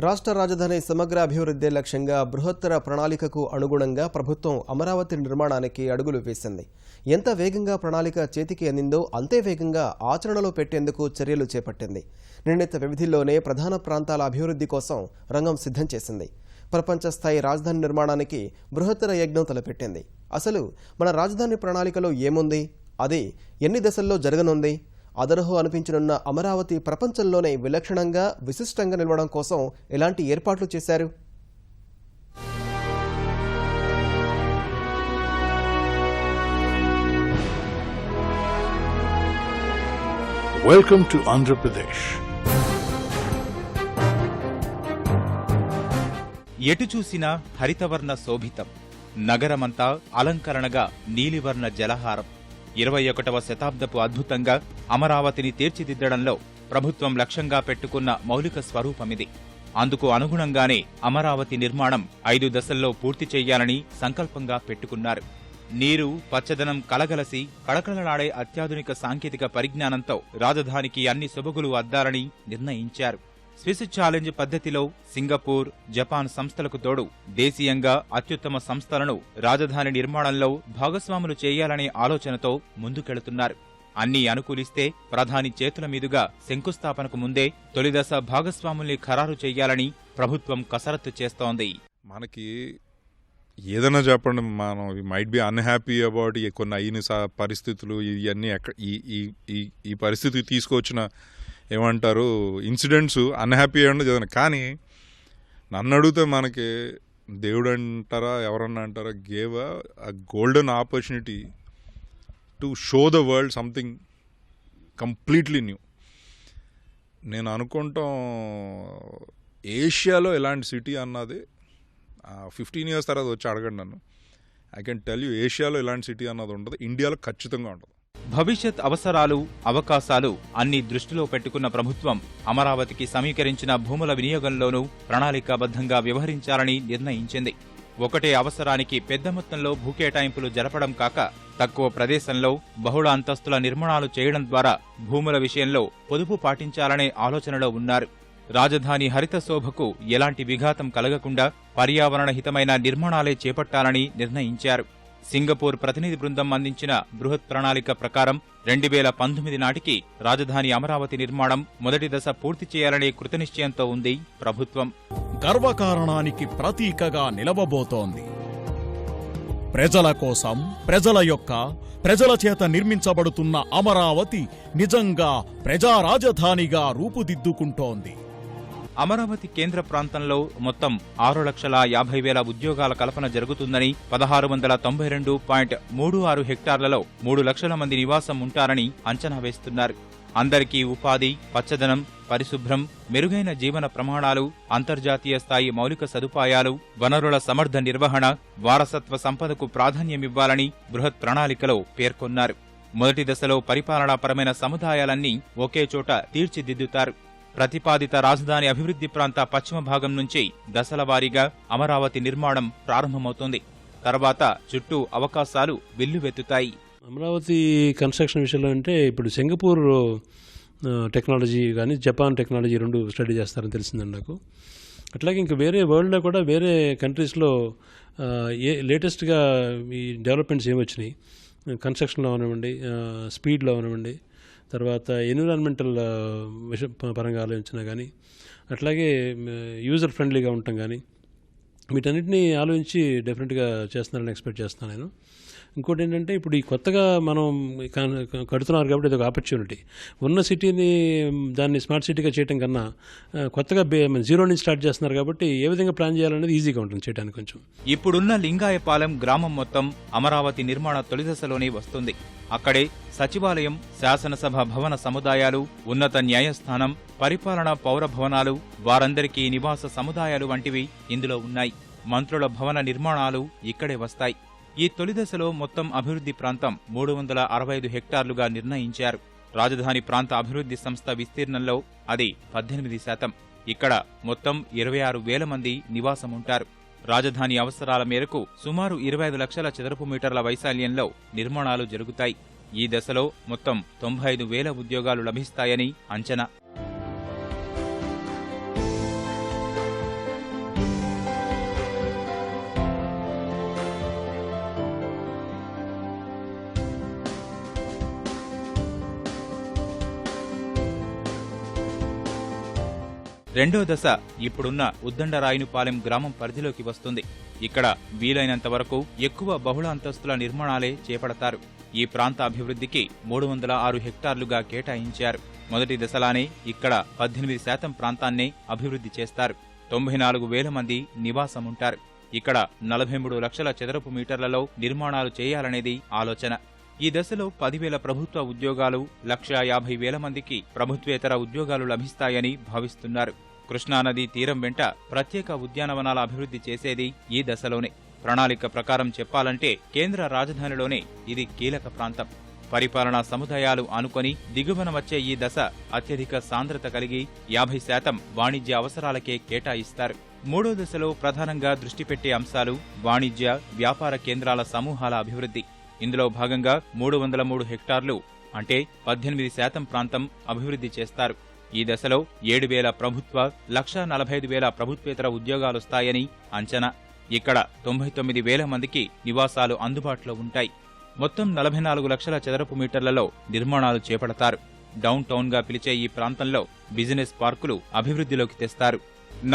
రాష్ట్ర రాజధాని సమగ్ర అభివృద్ధి లక్ష్యంగా బృహత్తర ప్రణాళికకు అనుగుణంగా ప్రభుత్వం అమరావతి నిర్మాణానికి అడుగులు వేసింది. ఎంత వేగంగా ప్రణాళిక చేతికి అందిందో అంతే వేగంగా ఆచరణలో పెట్టేందుకు చర్యలు చేపట్టింది. నిర్ణీత వ్యవధిలోనే ప్రధాన ప్రాంతాల అభివృద్ధి కోసం రంగం సిద్ధం చేసింది. ప్రపంచ స్థాయి రాజధాని నిర్మాణానికి బృహత్తర యజ్ఞం తలపెట్టింది. అసలు మన రాజధాని ప్రణాళికలో ఏముంది, అది ఎన్ని దశల్లో జరగనుంది, అదరహో అనిపించనున్న అమరావతి ప్రపంచంలోనే విలక్షణంగా విశిష్టంగా నిలవడం కోసం ఎలాంటి ఏర్పాట్లు చేశారు? Welcome to Andhra Pradesh. ఎటు చూసినా హరితవర్ణ శోభితం, నగరమంతా అలంకరణగా నీలివర్ణ జలహారం. 21వ శతాబ్దపు అద్భుతంగా అమరావతిని తీర్చిదిద్దడంలో ప్రభుత్వం లక్ష్యంగా పెట్టుకున్న మౌలిక స్వరూపమిది. అందుకు అనుగుణంగానే అమరావతి నిర్మాణం 5 దశల్లో పూర్తి చెయ్యాలని సంకల్పంగా పెట్టుకున్నారు. నీరు, పచ్చదనం కలగలసి కళకళలాడే అత్యాధునిక సాంకేతిక పరిజ్ఞానంతో రాజధానికి అన్ని సొబగులు అద్దాలని నిర్ణయించారు. స్విస్ ఛాలెంజ్ పద్ధతిలో సింగపూర్, జపాన్ సంస్థలకు తోడు దేశీయంగా అత్యుత్తమ సంస్థలను రాజధాని నిర్మాణంలో భాగస్వాములు చేయాలనే ఆలోచనతో ముందుకెళుతున్నారు. అన్నీ అనుకూలిస్తే ప్రధాని చేతుల మీదుగా శంకుస్థాపనకు ముందే తొలిదశ భాగస్వాముల్ని ఖరారు చేయాలని ప్రభుత్వం కసరత్తు చేస్తోంది. మనకి ఏదైనా చెప్పండి, మనం మైట్ బి అన్హ్యాపీ అబౌట్ కొన్ని అయిన పరిస్థితులు, ఇవన్నీ ఈ పరిస్థితికి తీసుకొచ్చిన ఏమంటారు ఇన్సిడెంట్స్ అన్హ్యాపీ అయ్యండి. కానీ నన్ను అడిగితే మనకి దేవుడు అంటారా ఎవరన్నా అంటారా gave a golden opportunity to show the world something completely new. నేను అనుకుంటాం ఏషియాలో ఎలాంటి సిటీ అన్నది 15 years తర్వాత వచ్చి అడగండి నన్ను. ఐ కెన్ టెల్ యూ ఏషియాలో ఎలాంటి సిటీ అన్నది ఉండదు, ఇండియాలో ఖచ్చితంగా ఉండదు. భవిష్యత్ అవసరాలు, అవకాశాలు అన్ని దృష్టిలో పెట్టుకున్న ప్రభుత్వం అమరావతికి సమీకరించిన భూముల వినియోగంలోనూ ప్రణాళికాబద్ధంగా వ్యవహరించాలని నిర్ణయించింది. ఒకటే అవసరానికి పెద్ద మొత్తంలో భూకేటాయింపులు జరపడం కాక తక్కువ ప్రదేశంలో బహుళ అంతస్తుల నిర్మాణాలు చేయడం ద్వారా భూముల విషయంలో పొదుపు పాటించాలనే ఆలోచనలో ఉన్నారు. రాజధాని హరిత శోభకు ఎలాంటి విఘాతం కలగకుండా పర్యావరణ హితమైన నిర్మాణాలే చేపట్టాలని నిర్ణయించారు. సింగపూర్ ప్రతినిధి బృందం అందించిన బృహత్ ప్రణాళిక ప్రకారం 2019 నాటికి రాజధాని అమరావతి నిర్మాణం మొదటి దశ పూర్తి చేయాలనే కృతనిశ్చయంతో ఉంది ప్రభుత్వం. గర్వకారణానికి ప్రతీకగా నిలవబోతోంది. ప్రజల కోసం, ప్రజల చేత నిర్మించబడుతున్న అమరావతి నిజంగా ప్రజా రాజధానిగా రూపుదిద్దుకుంటోంది. అమరావతి కేంద్ర ప్రాంతంలో మొత్తం 6,50,000 ఉద్యోగాల కల్పన జరుగుతుందని, 1692.36 హెక్టార్లలో 3 లక్షల మంది నివాసం ఉంటారని అంచనా వేస్తున్నారు. అందరికీ ఉపాధి, పచ్చదనం, పరిశుభ్రం, మెరుగైన జీవన ప్రమాణాలు, అంతర్జాతీయ స్థాయి మౌలిక సదుపాయాలు, వనరుల సమర్థ నిర్వహణ, వారసత్వ సంపదకు ప్రాధాన్యమివ్వాలని బృహత్ ప్రణాళికలో పేర్కొన్నారు. మొదటి దశలో పరిపాలనాపరమైన సముదాయాలన్నీ ఒకే చోట తీర్చిదిద్దుతారు. ప్రతిపాదిత రాజధాని అభివృద్ధి ప్రాంత పశ్చిమ భాగం నుంచి దశల వారీగా అమరావతి నిర్మాణం ప్రారంభమవుతోంది. తర్వాత చుట్టూ అవకాశాలు వెల్లువెత్తుతాయి. అమరావతి కన్స్ట్రక్షన్ విషయంలో అంటే ఇప్పుడు సింగపూర్ టెక్నాలజీ కానీ జపాన్ టెక్నాలజీ 2 స్టడీ చేస్తారని తెలిసిందండి నాకు. అట్లాగే ఇంకా వేరే వరల్డ్లో కూడా వేరే కంట్రీస్లో లేటెస్ట్గా ఈ డెవలప్మెంట్స్ ఏమొచ్చినాయి, కన్స్ట్రక్షన్లో అవనివ్వండి, స్పీడ్లో అవనివ్వండి, తర్వాత ఎన్విరాన్మెంటల్ పరంగా ఆలోచించినా కానీ, అట్లాగే యూజర్ ఫ్రెండ్లీగా ఉండటం కానీ, వీటన్నిటిని ఆలోచించి డెఫినెట్గా చేస్తున్నారని ఎక్స్పెక్ట్ చేస్తున్నాను నేను. ఇంకోటి ఏంటంటే ఇప్పుడు ఈ కొత్తగా మనం కడుతున్నారు కాబట్టి ఇది ఒక ఆపర్చునిటీ. ఉన్న సిటీని దాన్ని స్మార్ట్ సిటీగా చేయడం కన్నా కొత్తగా జీరో నుంచి స్టార్ట్ చేస్తున్నారు కాబట్టి ఏ విధంగా ప్లాన్ చేయాలనేది ఈజీగా ఉంటుంది చేయడానికి కొంచెం. ఇప్పుడున్న లింగాయపాలెం గ్రామం మొత్తం అమరావతి నిర్మాణ తొలిదశలోనే వస్తుంది. అక్కడే సచివాలయం, శాసనసభ భవన సముదాయాలు, ఉన్నత న్యాయస్థానం, పరిపాలనా పౌర భవనాలు, వారందరికీ నివాస సముదాయాలు వంటివి ఇందులో ఉన్నాయి. మంత్రుల భవన నిర్మాణాలు ఇక్కడే వస్తాయి. ఈ తొలిదశలో మొత్తం అభివృద్ధి ప్రాంతం 365 హెక్టార్లుగా నిర్ణయించారు. రాజధాని ప్రాంత అభివృద్ధి సంస్థ విస్తీర్ణంలో అది 18%. ఇక్కడ మొత్తం 26,000 మంది నివాసముంటారు. రాజధాని అవసరాల మేరకు సుమారు 25 లక్షల చదరపు మీటర్ల వైశాల్యంలో నిర్మాణాలు జరుగుతాయి. ఈ దశలో మొత్తం 95,000 ఉద్యోగాలు లభిస్తాయని అంచనా. రెండో దశ ఇప్పుడున్న ఉద్దండరాయునిపాలెం గ్రామం పరిధిలోకి వస్తుంది. ఇక్కడ వీలైనంత వరకు ఎక్కువ బహుళ అంతస్తుల నిర్మాణాలే చేపడతారు. ఈ ప్రాంత అభివృద్ధికి 306 హెక్టార్లుగా కేటాయించారు. మొదటి దశలానే ఇక్కడ 18% ప్రాంతాన్నే అభివృద్ధి చేస్తారు. 94,000 మంది నివాసముంటారు. ఇక్కడ 43 లక్షల చదరపు మీటర్లలో నిర్మాణాలు చేయాలనేది ఆలోచన. ఈ దశలో 10,000 ప్రభుత్వ ఉద్యోగాలు, 150,000 మందికి ప్రభుత్వేతర ఉద్యోగాలు లభిస్తాయని భావిస్తున్నారు. కృష్ణానదీ తీరం వెంట ప్రత్యేక ఉద్యానవనాల అభివృద్ధి చేసేది ఈ దశలోనే. ప్రణాళిక ప్రకారం చెప్పాలంటే కేంద్ర రాజధానిలోనే ఇది కీలక ప్రాంతం. పరిపాలనా సముదాయాలు ఆనుకొని దిగువన వచ్చే ఈ దశ అత్యధిక సాంద్రత కలిగి 50% వాణిజ్య అవసరాలకే కేటాయిస్తారు. మూడో దశలో ప్రధానంగా దృష్టి పెట్టే అంశాలు వాణిజ్య, వ్యాపార కేంద్రాల సమూహాల అభివృద్ధి. ఇందులో భాగంగా 303 హెక్టార్లు అంటే 18% ప్రాంతం అభివృద్ధి చేస్తారు. ఈ దశలో 7,000 ప్రభుత్వ, 1,45,000 ప్రభుత్వేతర ఉద్యోగాలొస్తాయని అంచనా. ఇక్కడ 99,000 మందికి నివాసాలు అందుబాటులో ఉంటాయి. మొత్తం 44 లక్షల చదరపు మీటర్లలో నిర్మాణాలు చేపడతారు. డౌన్ టౌన్ గా పిలిచే ఈ ప్రాంతంలో బిజినెస్ పార్కులు అభివృద్ధిలోకి తెస్తారు.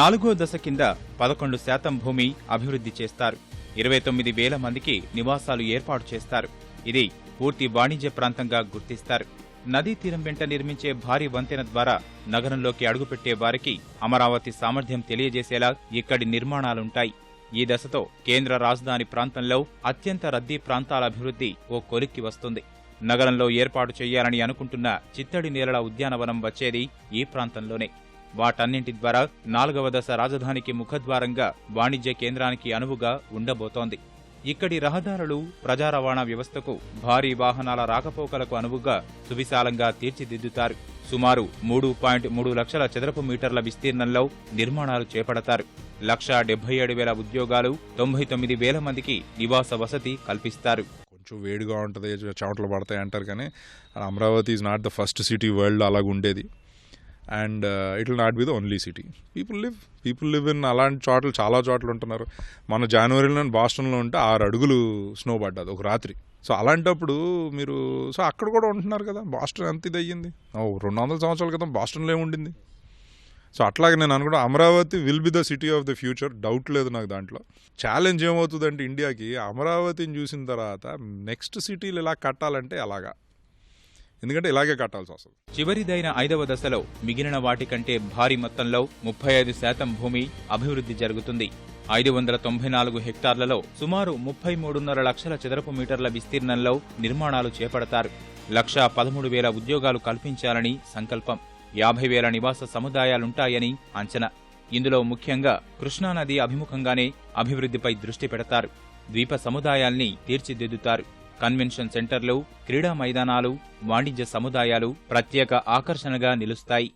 4వ దశ కింద 11% భూమి అభివృద్ధి చేస్తారు. 29,000 మందికి నివాసాలు ఏర్పాటు చేస్తారు. ఇది పూర్తి వాణిజ్య ప్రాంతంగా గుర్తిస్తారు. నదీ తీరం వెంట నిర్మించే భారీ వంతెన ద్వారా నగరంలోకి అడుగుపెట్టే వారికి అమరావతి సామర్థ్యం తెలియజేసేలా ఇక్కడి నిర్మాణాలుంటాయి. ఈ దశతో కేంద్ర రాజధాని ప్రాంతంలో అత్యంత రద్దీ ప్రాంతాల అభివృద్ధి ఓ కొలిక్కి వస్తుంది. నగరంలో ఏర్పాటు చేయాలని అనుకుంటున్న చిత్తడి నేలల ఉద్యానవనం వచ్చేది ఈ ప్రాంతంలోనే. వాటన్నింటి ద్వారా 4వ దశ రాజధానికి ముఖద్వారంగా వాణిజ్య కేంద్రానికి అనువుగా ఉండబోతోంది. ఇక్కడి రహదారులు, ప్రజా రవాణా వ్యవస్థకు, భారీ వాహనాల రాకపోకలకు అనువుగా సువిశాలంగా తీర్చిదిద్దుతారు. సుమారు 3.3 లక్షల చదరపు మీటర్ల విస్తీర్ణంలో నిర్మాణాలు చేపడతారు. 1,77,000 ఉద్యోగాలు, 99,000 మందికి నివాస వసతి కల్పిస్తారు. కొంచెం వేడిగా ఉంటుంది, చెమటలు పడతాయి అంటారు, కానీ Amaravati is not the first city world అలాగ ఉండేది. And it will not be the only city. People live in అలాంటి చోట్ల చాలా చోట్ల ఉంటున్నారు. మన జనవరిలో బాస్టన్లో ఉంటే 6 అడుగులు స్నో పడ్డది ఒక రాత్రి. సో అలాంటప్పుడు మీరు అక్కడ కూడా ఉంటున్నారు కదా. బాస్టన్ ఎంత ఇది అయ్యింది, 200 సంవత్సరాల క్రితం బాస్టన్లో ఉండింది. సో అట్లాగే నేను అనుకుంటా Amaravati will be the city of the future, doubt లేదు నాకు దాంట్లో. ఛాలెంజ్ ఏమవుతుందంటే ఇండియాకి అమరావతిని చూసిన తర్వాత నెక్స్ట్ సిటీలు ఇలా కట్టాలంటే అలాగా, ఎందుకంటే ఇలాగే కట్టాల్సి వస్తుంది. చివరిదైన 5వ దశలో మిగిలిన వాటికంటే భారీ మొత్తంలో 35% భూమి అభివృద్ధి జరుగుతుంది. 594 హెక్టార్లలో సుమారు 33.5 లక్షల చదరపు మీటర్ల విస్తీర్ణంలో నిర్మాణాలు చేపడతారు. 1,13,000 ఉద్యోగాలు కల్పించాలని సంకల్పం. 50,000 నివాస సముదాయాలుంటాయని అంచనా. ఇందులో ముఖ్యంగా కృష్ణానది అభిముఖంగానే అభివృద్ధిపై దృష్టి పెడతారు. ద్వీప సముదాయాల్ని తీర్చిదిద్దుతారు. కన్వెన్షన్ సెంటర్లు, క్రీడా మైదానాలు, వాణిజ్య సముదాయాలు ప్రత్యేక ఆకర్షణగా నిలుస్తాయి.